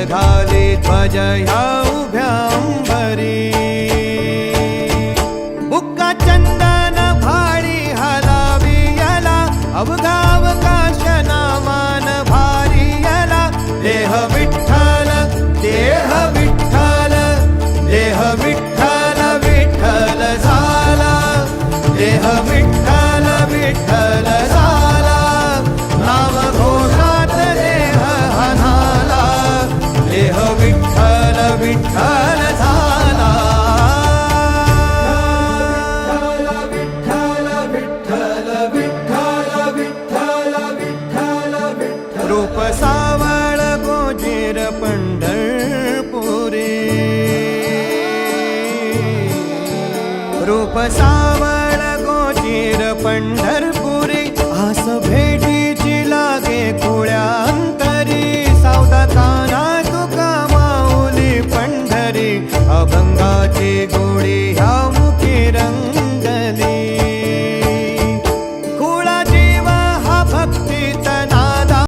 झाली ध्वज ह्या उभ्या अंबरी बुक्का चंदन भाडी हलावी याला अवघा अवकाश नामान भारी याला देह विठ्ठल देह विठ्ठल देह विठ्ठल विठ्ठल झाला देह विठ्ठल विठ्ठल झाला नाम घोषात देह हनाला देह विठ्ठल विठ्ठल झाला विठ्ठल विठ्ठल विठ्ठल विठ्ठल विठ्ठल विठ्ठल रूप सावळ गोजीर पंढरपुरी रूप सावळ गोजीर पंढर